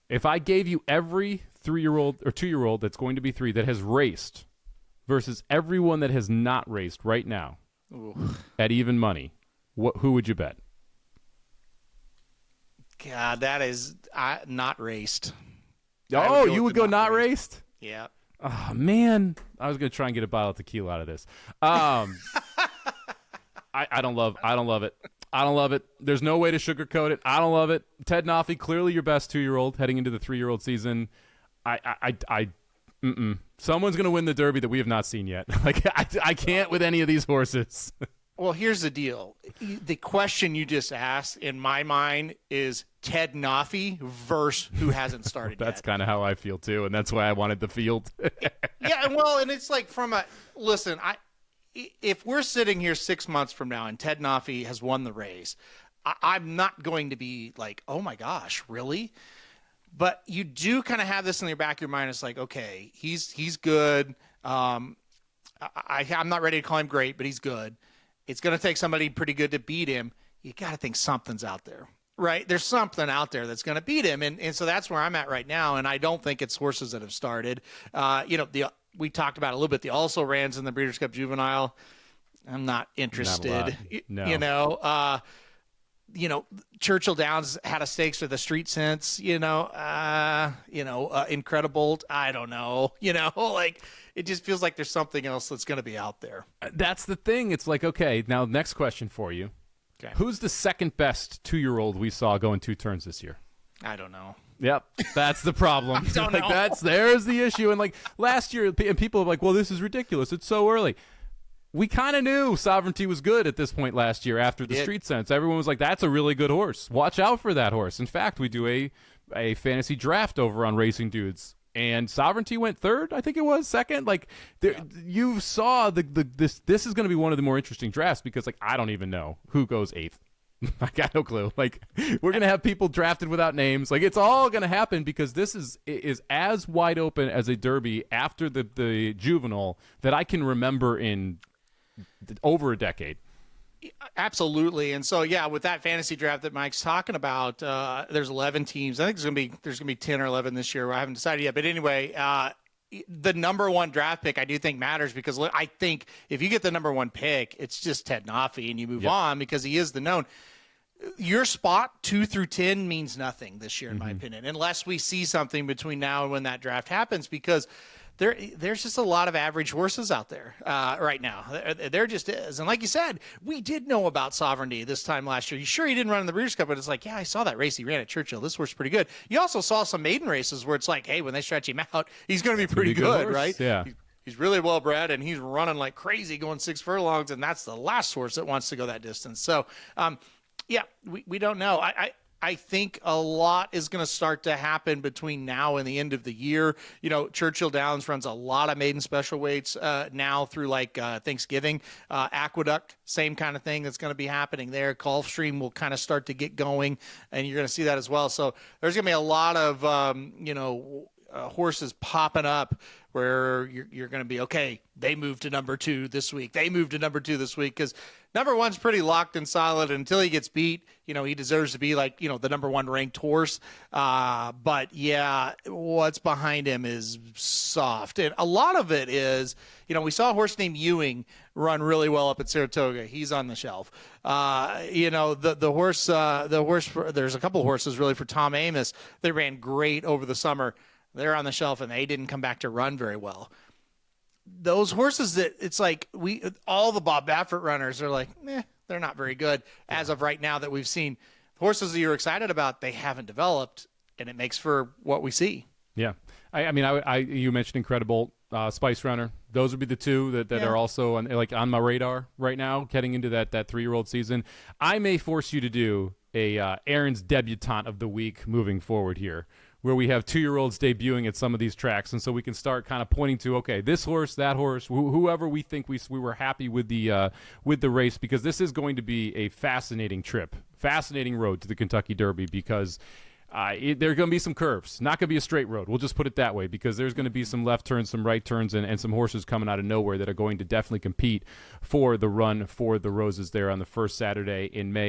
If I gave you every 3-year-old or 2-year-old that's going to be 3 that has raced versus everyone that has not raced right now at even money, who would you bet? God, that is not raced. Oh, you would go not raced? Yeah. Oh, man. I was going to try and get a bottle of tequila out of this. I don't love it. I don't love it. There's no way to sugarcoat it. I don't love it. Ted Noffey, clearly your best 2-year-old heading into the 3-year-old season. Someone's going to win the Derby that we have not seen yet. Like I can't with any of these horses. Well, here's the deal. The question you just asked, in my mind, is Ted Noffey versus who hasn't started That's yet. kind of how I feel, too, and that's why I wanted the field. Yeah, well, and it's like listen, if we're sitting here 6 months from now and Ted Noffey has won the race, I'm not going to be like, oh, my gosh, really? But you do kind of have this in the back of your mind. It's like, okay, he's good. I'm not ready to call him great, but he's good. It's going to take somebody pretty good to beat him. You got to think something's out there, right? There's something out there that's going to beat him. And so that's where I'm at right now. And I don't think it's horses that have started. We talked about a little bit, the also rans in the Breeders' Cup Juvenile. I'm not interested. No. Churchill Downs had a stakes for the Street Sense, Incredible. I don't know, like it just feels like there's something else that's going to be out there. That's the thing. It's like, okay, now next question for you. Okay. Who's the second best 2-year-old we saw go in 2 turns this year? I don't know. Yep, that's the problem. There's the issue. And like last year, and people are like, well, this is ridiculous. It's so early. We kind of knew Sovereignty was good at this point last year after the Street Sense. Everyone was like, that's a really good horse. Watch out for that horse. In fact, we do a fantasy draft over on Racing Dudes, and Sovereignty went 3rd, I think it was, 2nd. Like, you saw this is going to be one of the more interesting drafts because, like, I don't even know who goes 8th. I got no clue. Like, we're going to have people drafted without names. Like, it's all going to happen because this is as wide open as a Derby after the Juvenile that I can remember in over a decade. Absolutely. And so, with that fantasy draft that Mike's talking about, there's 11 teams. I think there's going to be 10 or 11 this year. I haven't decided yet. But anyway, the number 1 draft pick I do think matters because I think if you get the number 1 pick, it's just Ted Noffey and you move on because he is the known. Your spot 2 through 10 means nothing this year, in my opinion, unless we see something between now and when that draft happens because there's just a lot of average horses out there right now. There just is. And like you said, we did know about Sovereignty this time last year. You sure he didn't run in the Breeders' Cup, but it's like, I saw that race he ran at Churchill. This horse is pretty good. You also saw some maiden races where it's like, hey, when they stretch him out, he's going to be pretty good, right? Yeah. He's really well bred and he's running like crazy going 6 furlongs, and that's the last horse that wants to go that distance. So, we don't know. I think a lot is going to start to happen between now and the end of the year. Churchill Downs runs a lot of maiden special weights now through Thanksgiving. Aqueduct, same kind of thing that's going to be happening there. Gulfstream will kind of start to get going, and you're going to see that as well. So there's going to be a lot of, horses popping up where you're going to be, okay, they moved to number 2 this week. They moved to number 2 this week because number 1's pretty locked and solid. And until he gets beat, he deserves to be the number 1 ranked horse. But what's behind him is soft. And a lot of it is, we saw a horse named Ewing run really well up at Saratoga. He's on the shelf. The horse, there's a couple of horses really for Tom Amos. They ran great over the summer. They're on the shelf and they didn't come back to run very well. Those horses that it's like all the Bob Baffert runners are like, they're not very good as of right now that we've seen. Horses that you're excited about, they haven't developed, and it makes for what we see. Yeah. You mentioned Incredible, Spice Runner. Those would be the 2 that are also on my radar right now, heading into that 3-year-old season. I may force you to do a Aaron's Debutante of the Week moving forward here, where we have 2-year-olds debuting at some of these tracks, and so we can start kind of pointing to, okay, this horse, that horse, whoever we think we were happy with the race, because this is going to be a fascinating road to the Kentucky Derby, because there are going to be some curves. Not going to be a straight road. We'll just put it that way, because there's going to be some left turns, some right turns, and some horses coming out of nowhere that are going to definitely compete for the run for the Roses there on the first Saturday in May.